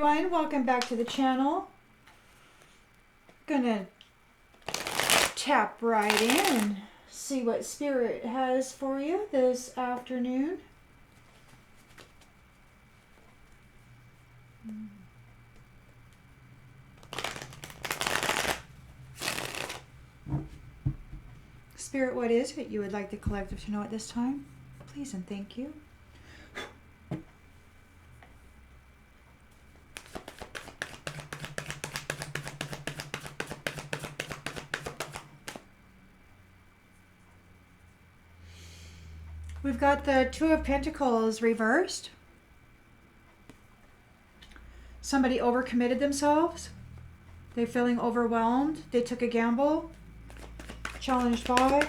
everyone, welcome back to the channel. Gonna tap right in and see what Spirit has for you this afternoon. Spirit, what is it you would like the collective to know at this time? Please and thank you. We've got the Two of Pentacles reversed. Somebody overcommitted themselves. They're feeling overwhelmed. They took a gamble. Challenged by.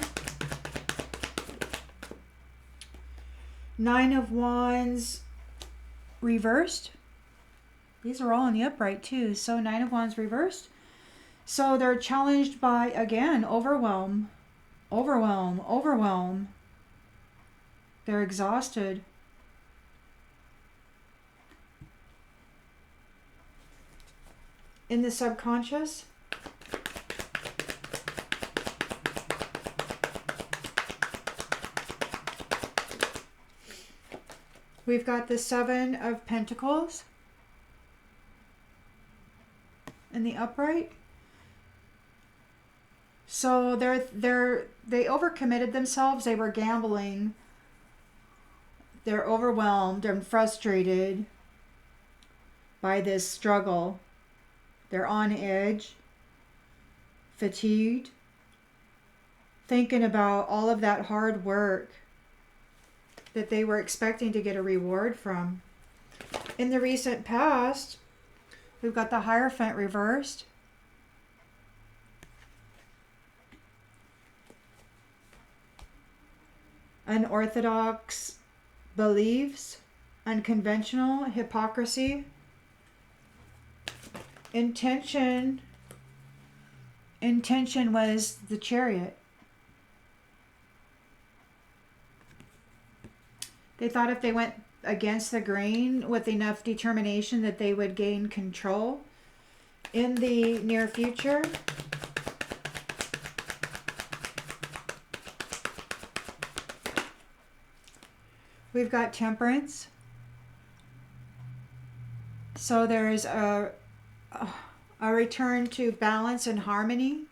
Nine of Wands reversed. These are all in the upright too. So Nine of Wands reversed. So they're challenged by, again, overwhelm. Overwhelm. Overwhelm. They're exhausted. In the subconscious, we've got the Seven of Pentacles in the upright. So they overcommitted themselves. They were gambling. They're overwhelmed and frustrated by this struggle. They're on edge, fatigued, thinking about all of that hard work that they were expecting to get a reward from. In the recent past, we've got the Hierophant reversed. Unorthodox beliefs, unconventional, hypocrisy. Intention was the Chariot. They thought if they went against the grain with enough determination that they would gain control in the near future. We've got Temperance. So there's a return to balance and harmony.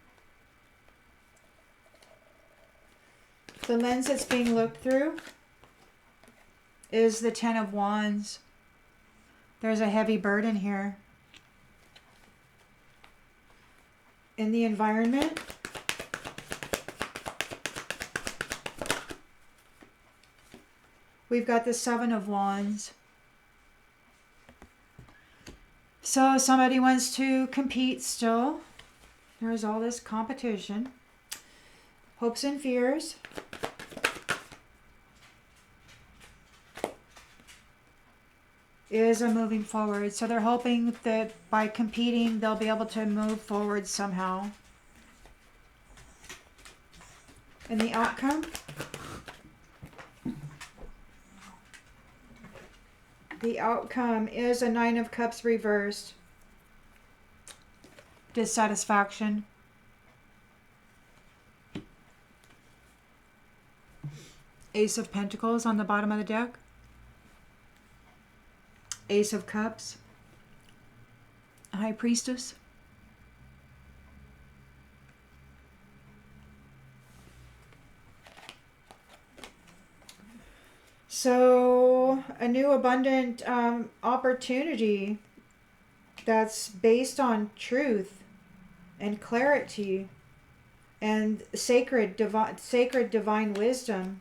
The lens that's being looked through is the Ten of Wands. There's a heavy burden here. In the environment, we've got the Seven of Wands. So somebody wants to compete still. There's all this competition. Hopes and fears. Is a moving forward. So they're hoping that by competing, they'll be able to move forward somehow. And the outcome? The outcome is a Nine of Cups reversed. Dissatisfaction. Ace of Pentacles on the bottom of the deck. Ace of Cups. High Priestess. So a new abundant opportunity that's based on truth and clarity and sacred divine wisdom.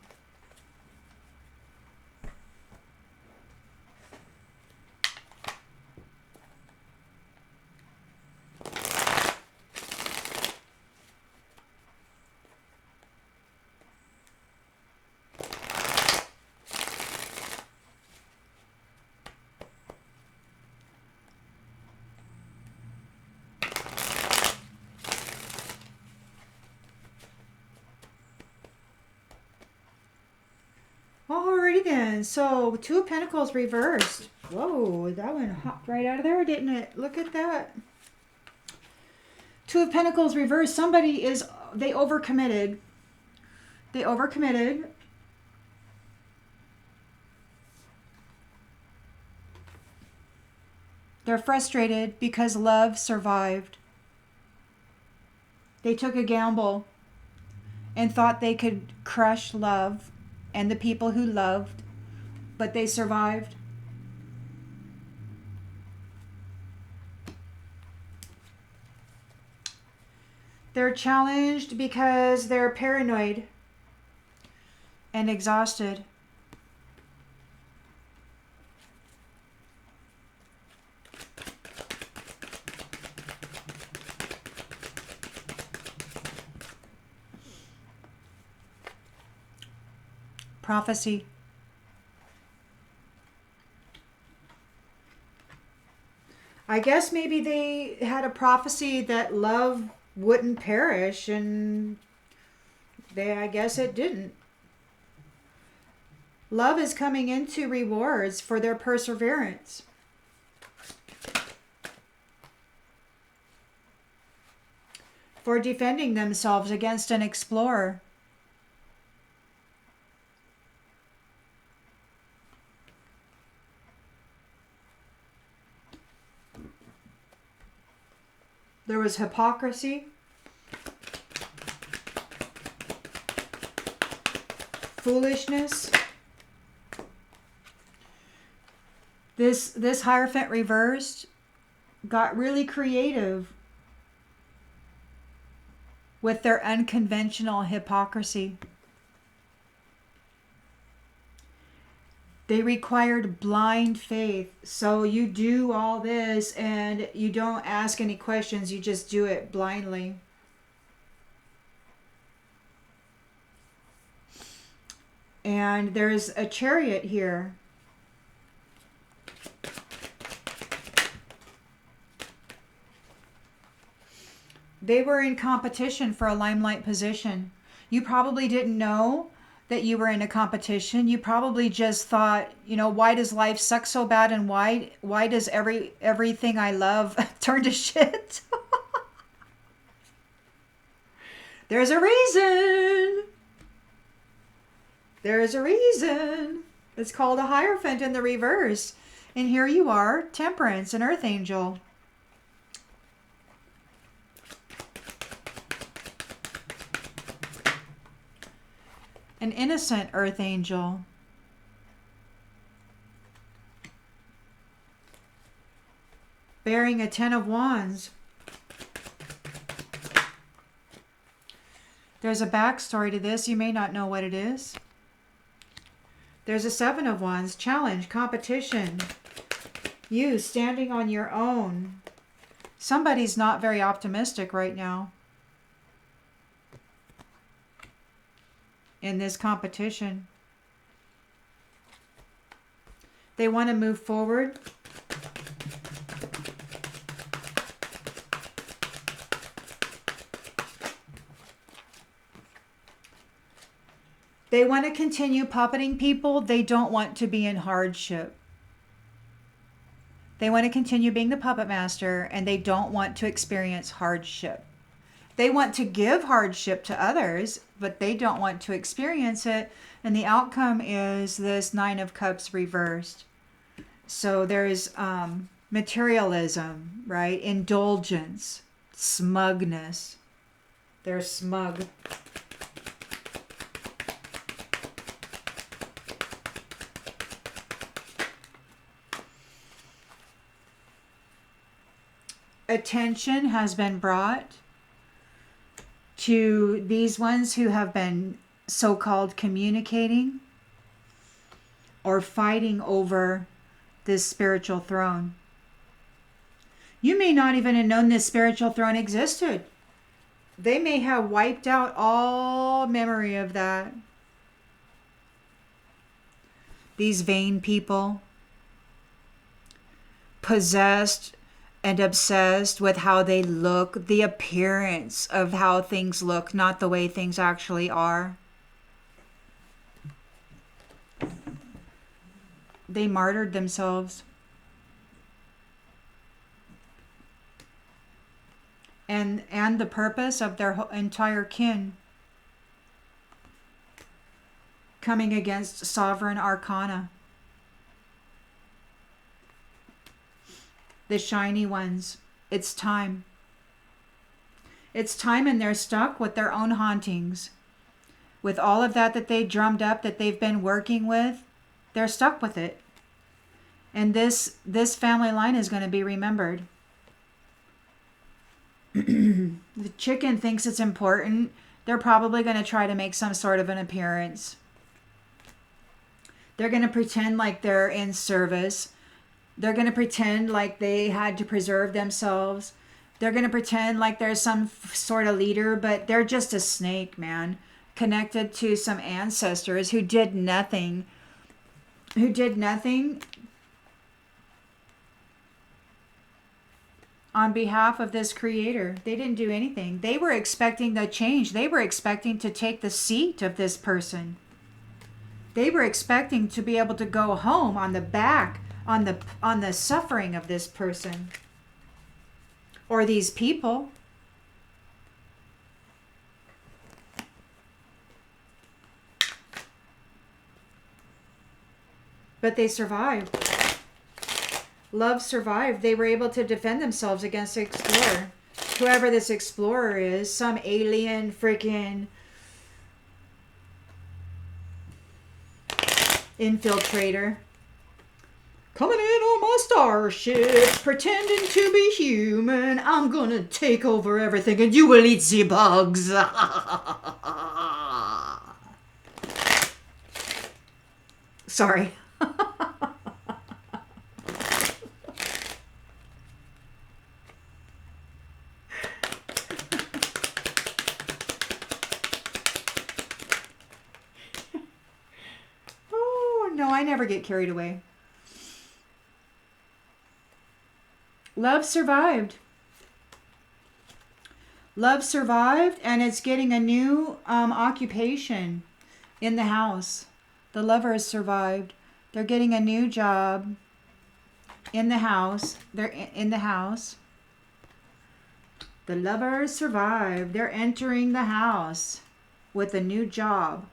Alrighty then, so Two of Pentacles reversed. Whoa, that one hopped right out of there, didn't it? Look at that. Two of Pentacles reversed. Somebody is, they overcommitted. They overcommitted. They're frustrated because love survived. They took a gamble and thought they could crush love and the people who loved, but they survived. They're challenged because they're paranoid and exhausted. Prophecy. I guess maybe they had a prophecy that love wouldn't perish, and I guess it didn't. Love is coming into rewards for their perseverance. For defending themselves against an explorer. There was hypocrisy, foolishness. This Hierophant reversed got really creative with their unconventional hypocrisy. They required blind faith. So you do all this and you don't ask any questions. You just do it blindly. And there's a Chariot here. They were in competition for a limelight position. You probably didn't know that you were in a competition. You probably just thought, you know, why does life suck so bad, and why does everything I love turn to shit? There's a reason. There's a reason. It's called a Hierophant in the reverse. And here you are, Temperance, an Earth Angel. An innocent Earth Angel. Bearing a 10 of Wands. There's a backstory to this. You may not know what it is. There's a 7 of Wands. Challenge, competition. You standing on your own. Somebody's not very optimistic right now in this competition. They want to move forward. They want to continue puppeting people. They don't want to be in hardship. They want to continue being the puppet master, and they don't want to experience hardship. They want to give hardship to others, but they don't want to experience it. And the outcome is this 9 of Cups reversed. So there's materialism, right? Indulgence, smugness. They're smug. Attention has been brought to these ones who have been so-called communicating or fighting over this spiritual throne. You may not even have known this spiritual throne existed. They may have wiped out all memory of that. These vain people, possessed and obsessed with how they look, the appearance of how things look, not the way things actually are. They martyred themselves. and the purpose of their entire kin coming against sovereign arcana. The shiny ones. It's time. It's time, and they're stuck with their own hauntings. With all of that they drummed up, that they've been working with, they're stuck with it. And this family line is going to be remembered. The chicken thinks it's important. They're probably going to try to make some sort of an appearance. They're going to pretend like they're in service. They're going to pretend like they had to preserve themselves. They're going to pretend like there's some sort of leader, but they're just a snake, man, connected to some ancestors who did nothing. On behalf of this creator. They didn't do anything. They were expecting the change. They were expecting to take the seat of this person. They were expecting to be able to go home on the back, on the suffering of this person. Or these people. But they survived. Love survived. They were able to defend themselves against the explorer. Whoever this explorer is, some alien freaking infiltrator. Coming in on my starship, pretending to be human. I'm gonna take over everything and you will eat the bugs. Sorry. No, I never get carried away. Love survived. Love survived, and it's getting a new occupation in the house. The lovers survived. They're getting a new job in the house. They're in the house. The lovers survived. They're entering the house with a new job.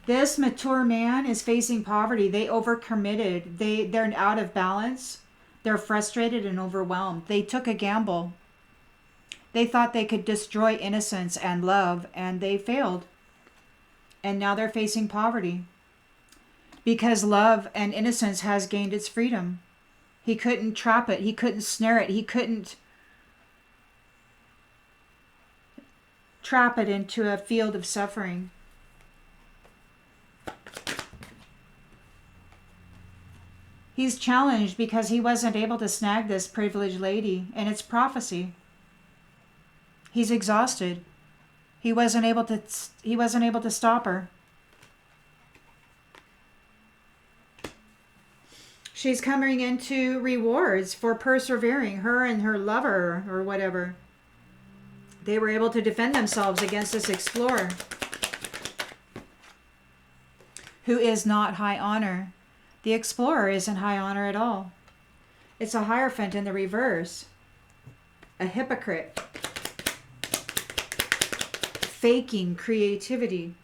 This mature man is facing poverty. They overcommitted. They're out of balance. They're frustrated and overwhelmed. They took a gamble. They thought they could destroy innocence and love, and they failed. And now they're facing poverty. Because love and innocence has gained its freedom. He couldn't trap it. He couldn't snare it. He couldn't trap it into a field of suffering. He's challenged because he wasn't able to snag this privileged lady, and it's prophecy. He's exhausted. He wasn't able to stop her. She's coming into rewards for persevering, her and her lover or whatever. They were able to defend themselves against this explorer who is not high honor. The explorer isn't high honor at all. It's a Hierophant in the reverse. A hypocrite. Faking creativity.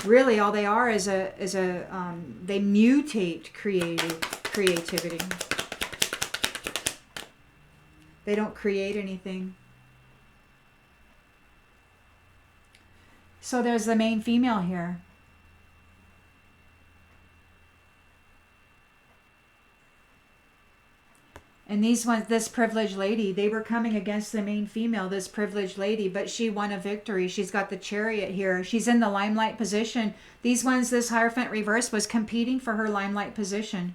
Really, all they are is they mutate creativity. They don't create anything. So there's the main female here. And this privileged lady, they were coming against the main female, this privileged lady, but she won a victory. She's got the Chariot here. She's in the limelight position. This Hierophant reverse was competing for her limelight position.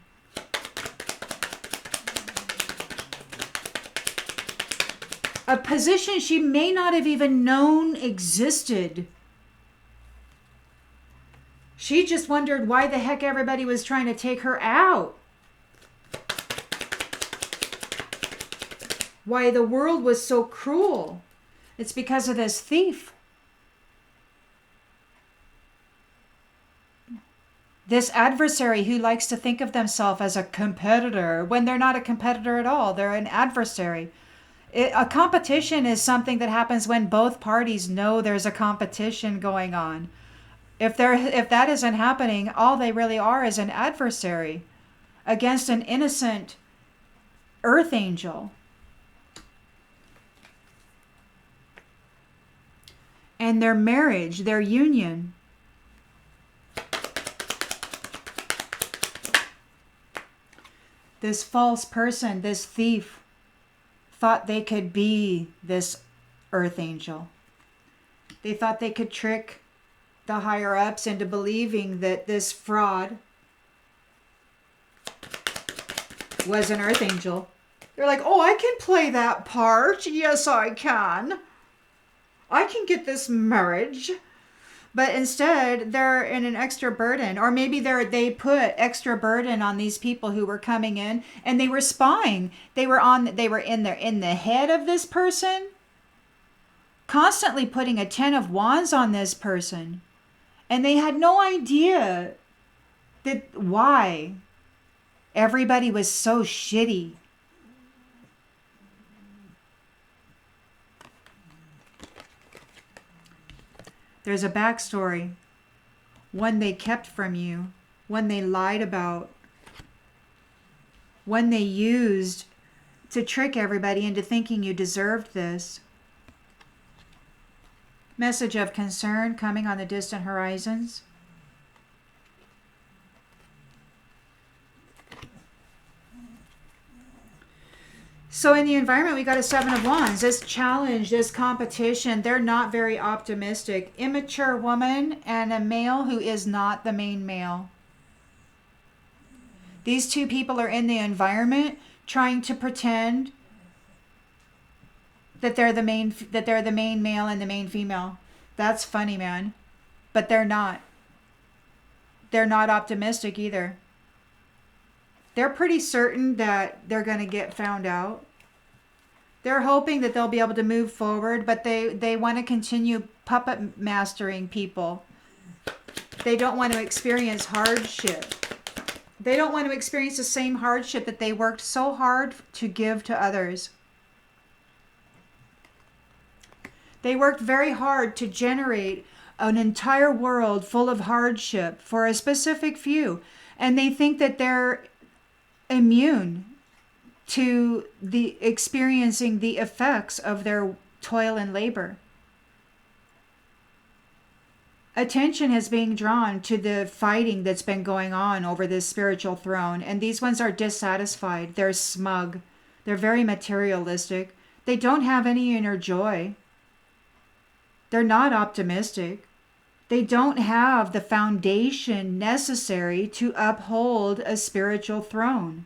A position she may not have even known existed. She just wondered why the heck everybody was trying to take her out. Why the world was so cruel. It's because of this thief. This adversary who likes to think of themselves as a competitor when they're not a competitor at all. They're an adversary. A competition is something that happens when both parties know there's a competition going on. If that isn't happening, all they really are is an adversary against an innocent earth angel. And their marriage, their union, this false person, this thief, thought they could be this earth angel. They thought they could trick the higher ups into believing that this fraud was an earth angel. They're like, oh, I can play that part. Yes, I can. I can get this marriage. But instead, they're in an extra burden. Or maybe they put extra burden on these people who were coming in, and they were spying. They were in the head of this person, constantly putting a 10 of wands on this person. And they had no idea why everybody was so shitty. There's a backstory, one they kept from you, one they lied about, one they used to trick everybody into thinking you deserved this. Message of concern coming on the distant horizons. So in the environment, we got a 7 of wands. This challenge, this competition, they're not very optimistic. Immature woman and a male who is not the main male. These two people are in the environment trying to pretend that they're the main male and the main female. That's funny, man. But they're not. They're not optimistic either. They're pretty certain that they're going to get found out. They're hoping that they'll be able to move forward, but they want to continue puppet mastering people. They don't want to experience hardship. They don't want to experience the same hardship that they worked so hard to give to others. They worked very hard to generate an entire world full of hardship for a specific few, and they think that they're immune to the experiencing the effects of their toil and labor. Attention is being drawn to the fighting that's been going on over this spiritual throne, and these ones are dissatisfied. They're smug. They're very materialistic. They don't have any inner joy. They're not optimistic. They don't have the foundation necessary to uphold a spiritual throne.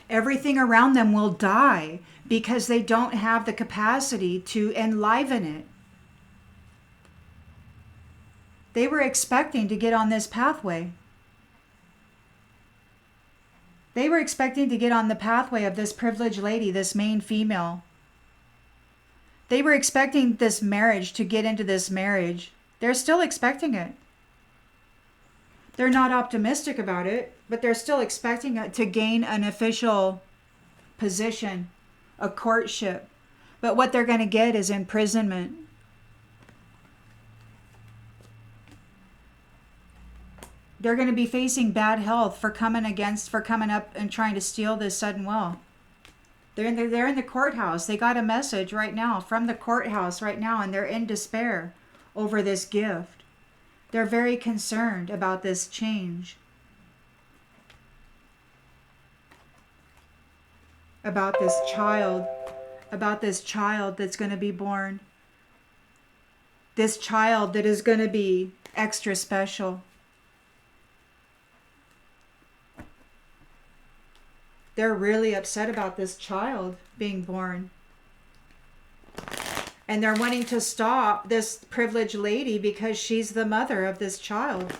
Everything around them will die because they don't have the capacity to enliven it. They were expecting to get on this pathway. They were expecting to get on the pathway of this privileged lady, this main female. They were expecting this marriage to get into this marriage. They're still expecting it. They're not optimistic about it, but they're still expecting it to gain an official position, a courtship. But what they're going to get is imprisonment. They're going to be facing bad health for coming up and trying to steal this sudden wealth. They're in the courthouse. They got a message right now from the courthouse right now, and they're in despair over this gift. They're very concerned about this change. About this child that's going to be born. This child that is going to be extra special. They're really upset about this child being born. And they're wanting to stop this privileged lady because she's the mother of this child.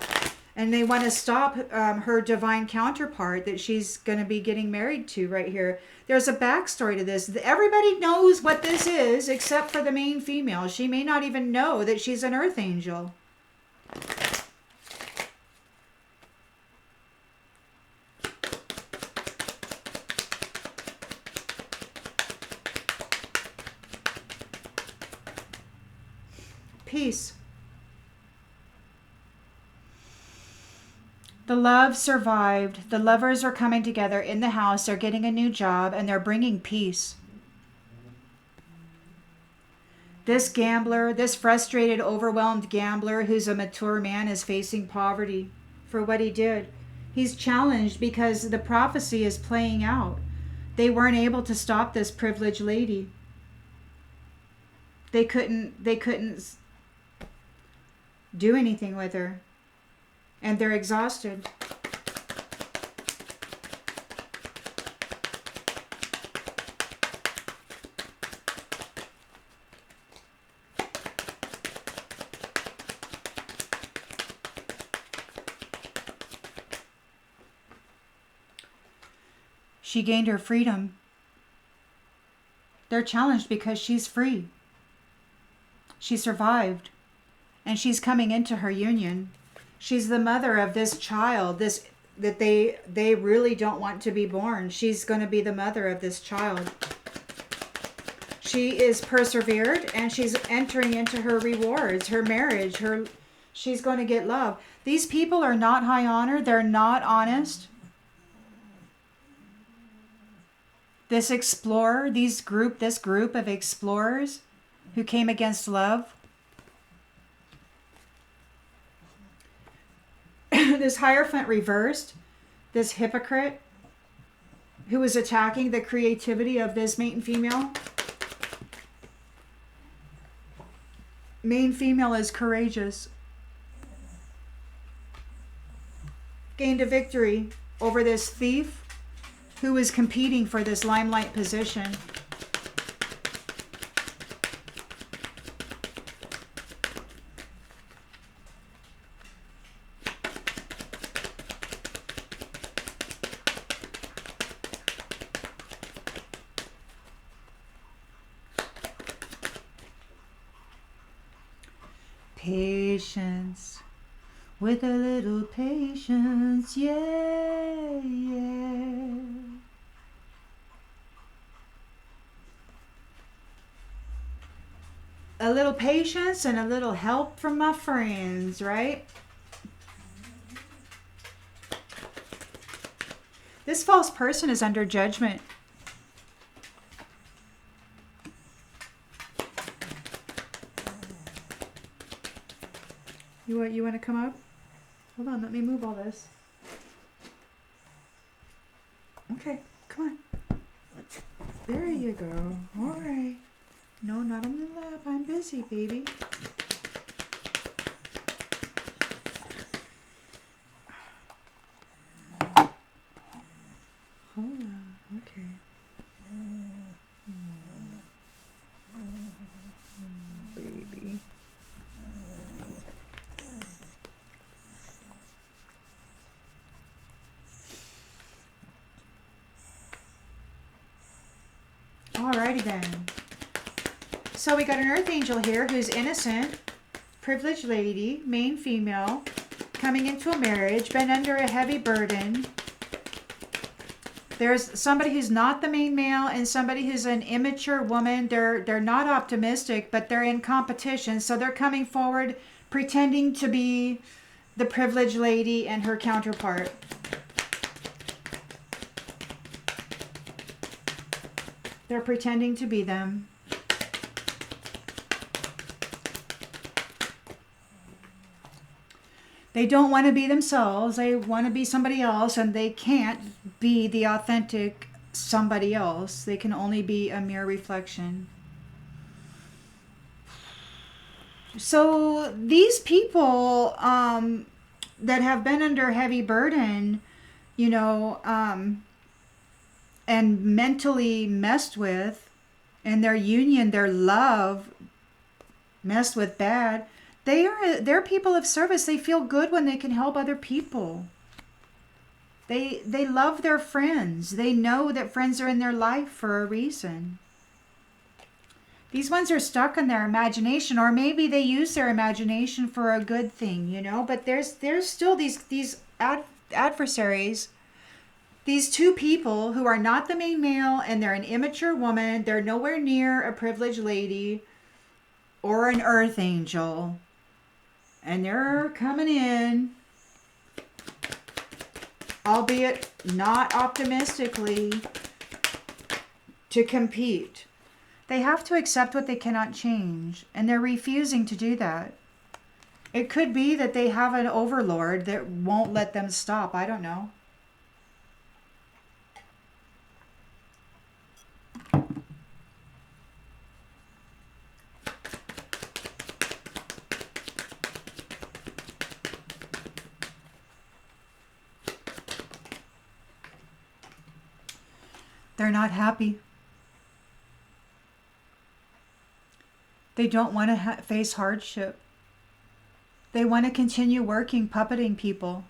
And they want to stop her divine counterpart that she's going to be getting married to right here. There's a backstory to this. Everybody knows what this is except for the main female. She may not even know that she's an earth angel. Peace. The love survived. The lovers are coming together in the house. They're getting a new job and they're bringing peace. This gambler, this frustrated, overwhelmed gambler who's a mature man is facing poverty for what he did. He's challenged because the prophecy is playing out. They weren't able to stop this privileged lady. They couldn't do anything with her. And they're exhausted. She gained her freedom. They're challenged because she's free. She survived. And she's coming into her union. She's the mother of this child, that they really don't want to be born. She's going to be the mother of this child. She is persevered and she's entering into her rewards, her marriage, she's going to get love. These people are not high honor. They're not honest. This explorer, this group of explorers who came against love. This Hierophant reversed, this hypocrite who was attacking the creativity of this mate and female. Main female is courageous. Gained a victory over this thief who was competing for this limelight position. Patience, with a little patience, yeah, yeah. A little patience and a little help from my friends, right? This false person is under judgment. You want to come up? Hold on, let me move all this. Okay, come on. There you go. All right. No, not on the lap. I'm busy, baby. Hold on. Okay. Baby. Alrighty then. So we got an earth angel here who's innocent, privileged lady, main female, coming into a marriage, been under a heavy burden. There's somebody who's not the main male and somebody who's an immature woman. They're not optimistic, but they're in competition. So they're coming forward pretending to be the privileged lady and her counterpart. They're pretending to be them. They don't want to be themselves. They want to be somebody else, and they can't be the authentic somebody else. They can only be a mere reflection. So these people that have been under heavy burden, you know, and mentally messed with, and their union, their love messed with bad, They're people of service. They feel good when they can help other people. They love their friends. They know that friends are in their life for a reason. These ones are stuck in their imagination, or maybe they use their imagination for a good thing, you know. But there's still these adversaries, these two people who are not the main male, and they're an immature woman. They're nowhere near a privileged lady or an earth angel, and they're coming in, albeit not optimistically, to compete. They have to accept what they cannot change, and they're refusing to do that. It could be that they have an overlord that won't let them stop. I don't know. They're not happy. They don't want to face hardship. They want to continue working, puppeting people.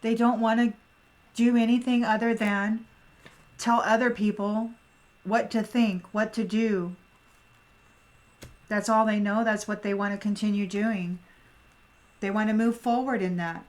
They don't want to do anything other than tell other people what to think, what to do. That's all they know. That's what they want to continue doing. They want to move forward in that.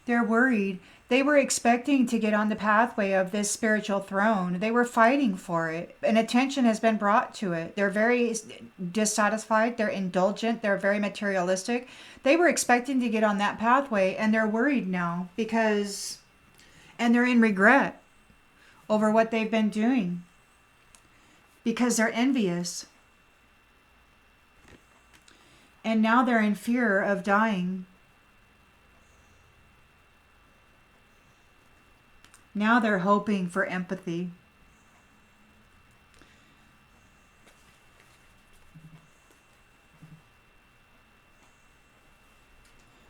They're worried. They were expecting to get on the pathway of this spiritual throne. They were fighting for it, and attention has been brought to it. They're very dissatisfied. They're indulgent. They're very materialistic. They were expecting to get on that pathway, and they're worried now and they're in regret over what they've been doing because they're envious. And now they're in fear of dying. Now they're hoping for empathy.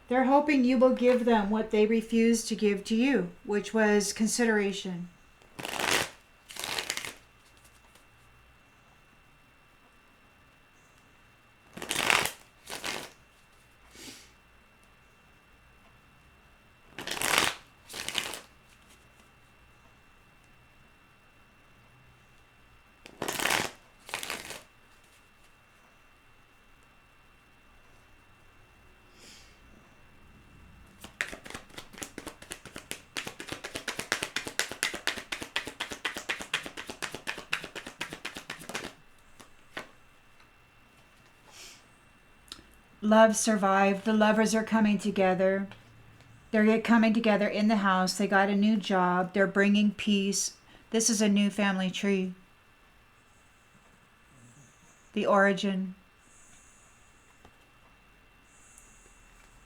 They're hoping you will give them what they refused to give to you, which was consideration. Love survived. The lovers are coming together. They're coming together in the house. They got a new job. They're bringing peace. This is a new family tree. The origin.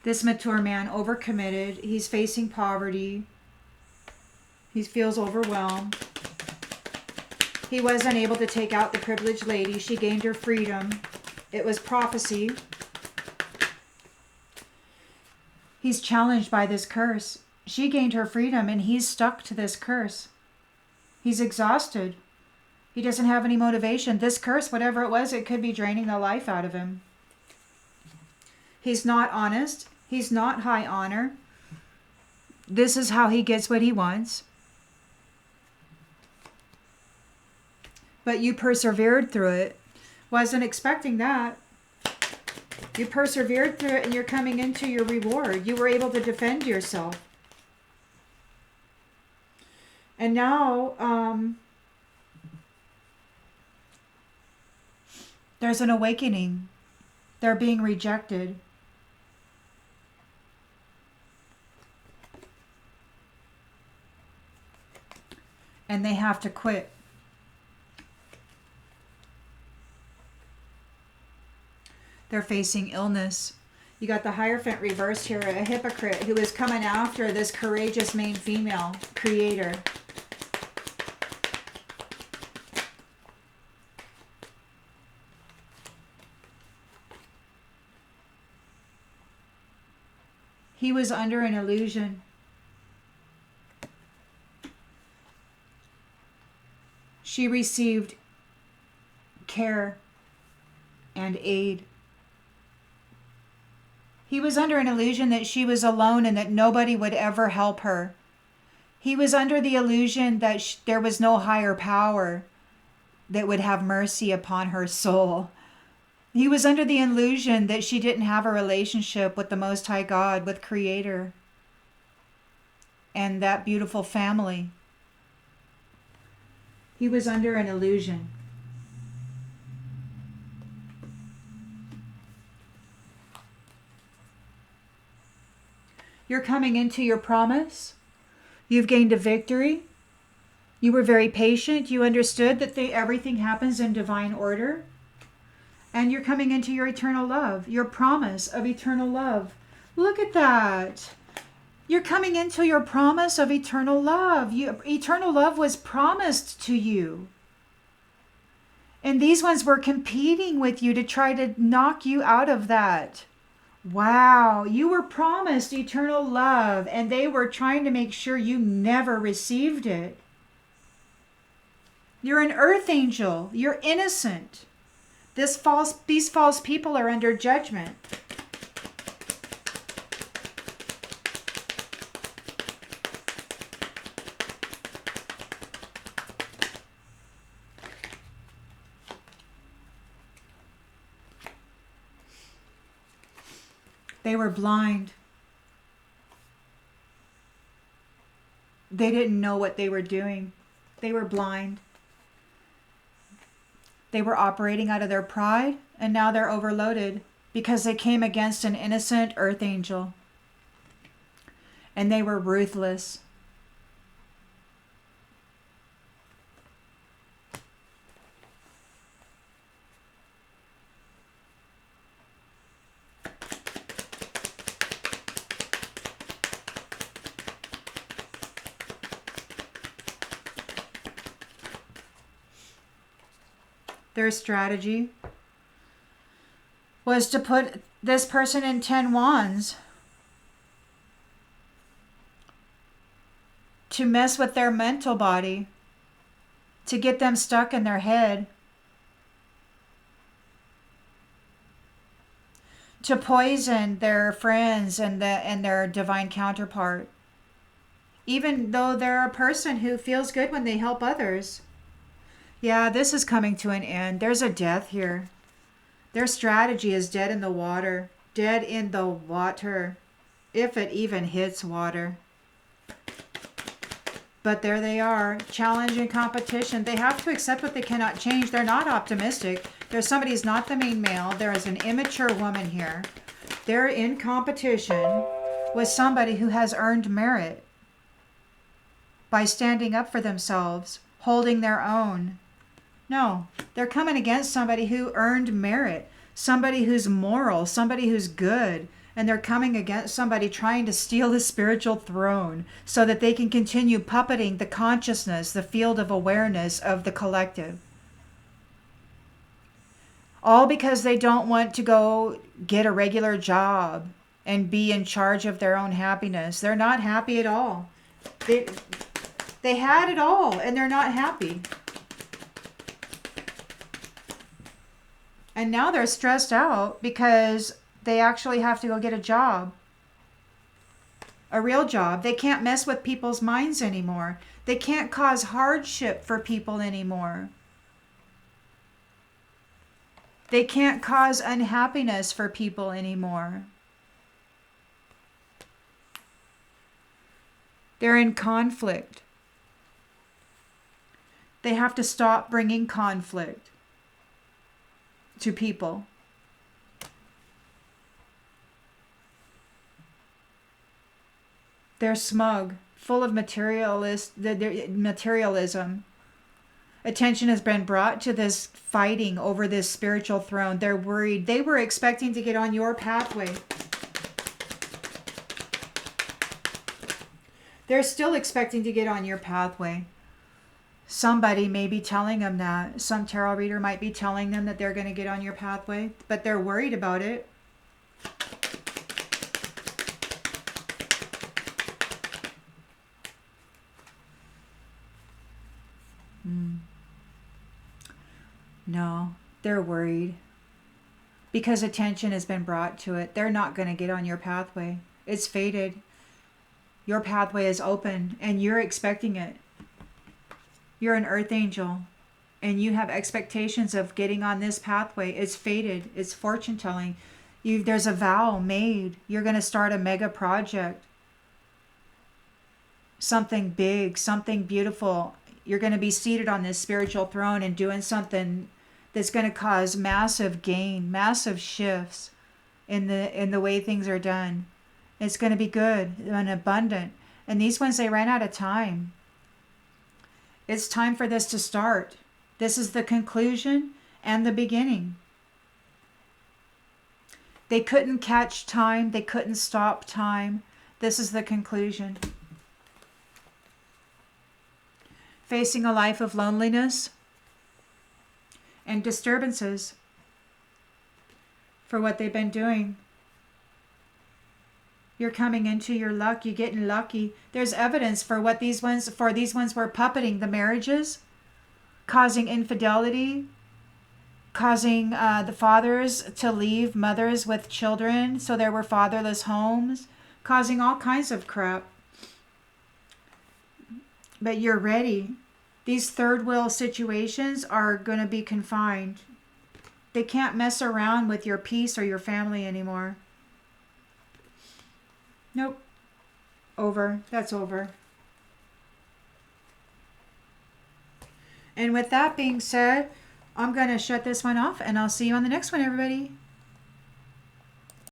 This mature man overcommitted. He's facing poverty. He feels overwhelmed. He was unable to take out the privileged lady. She gained her freedom. It was prophecy. He's challenged by this curse. She gained her freedom and he's stuck to this curse. He's exhausted. He doesn't have any motivation. This curse, whatever it was, it could be draining the life out of him. He's not honest. He's not high honor. This is how he gets what he wants. But you persevered through it. Wasn't expecting that. You persevered through it and you're coming into your reward. You were able to defend yourself. And now there's an awakening. They're being rejected. And they have to quit. They're facing illness. You got the Hierophant reversed here, a hypocrite who is coming after this courageous main female creator. He was under an illusion. She received care and aid. He was under an illusion that she was alone and that nobody would ever help her. He was under the illusion that there was no higher power that would have mercy upon her soul. He was under the illusion that she didn't have a relationship with the Most High God, with Creator, and that beautiful family. He was under an illusion. You're coming into your promise. You've gained a victory. You were very patient. You understood that everything happens in divine order. And you're coming into your eternal love, your promise of eternal love. Look at that. You're coming into your promise of eternal love. Eternal love was promised to you. And these ones were competing with you to try to knock you out of that. Wow, you were promised eternal love, and they were trying to make sure you never received it. You're an earth angel. You're innocent. These false people are under judgment. They were blind. They didn't know what they were doing. They were blind. They were operating out of their pride, and now they're overloaded because they came against an innocent earth angel. And they were ruthless. Their strategy was to put this person in 10 wands to mess with their mental body, to get them stuck in their head, to poison their friends and their divine counterpart, even though they're a person who feels good when they help others. Yeah, this is coming to an end. There's a death here. Their strategy is dead in the water. Dead in the water. If it even hits water. But there they are. Challenge and competition. They have to accept what they cannot change. They're not optimistic. There's somebody who's not the main male. There is an immature woman here. They're in competition with somebody who has earned merit by standing up for themselves, holding their own. No, they're coming against somebody who earned merit, somebody who's moral, somebody who's good, and they're coming against somebody trying to steal the spiritual throne so that they can continue puppeting the consciousness, the field of awareness of the collective. All because they don't want to go get a regular job and be in charge of their own happiness. They're not happy at all. They had it all, and they're not happy. And now they're stressed out because they actually have to go get a job. A real job. They can't mess with people's minds anymore. They can't cause hardship for people anymore. They can't cause unhappiness for people anymore. They're in conflict. They have to stop bringing conflict to people. They're smug, full of materialism. Attention has been brought to this fighting over this spiritual throne. They're worried. They were expecting to get on your pathway. They're still expecting to get on your pathway. Somebody may be telling them that. Some tarot reader might be telling them that they're going to get on your pathway, but they're worried about it. No, they're worried. Because attention has been brought to it. They're not going to get on your pathway. It's fated. Your pathway is open and you're expecting it. You're an earth angel and you have expectations of getting on this pathway. It's fated. It's fortune telling. There's a vow made. You're going to start a mega project. Something big, something beautiful. You're going to be seated on this spiritual throne and doing something that's going to cause massive gain, massive shifts in the way things are done. It's going to be good and abundant. And these ones, they ran out of time. It's time for this to start. This is the conclusion and the beginning. They couldn't catch time. They couldn't stop time. This is the conclusion. Facing a life of loneliness and disturbances for what they've been doing. You're coming into your luck. You're getting lucky. There's evidence for what these ones were puppeting the marriages, causing infidelity, causing the fathers to leave mothers with children, so there were fatherless homes, causing all kinds of crap. But you're ready. These third wheel situations are going to be confined. They can't mess around with your peace or your family anymore. Nope. Over. That's over. And with that being said, I'm going to shut this one off and I'll see you on the next one, everybody.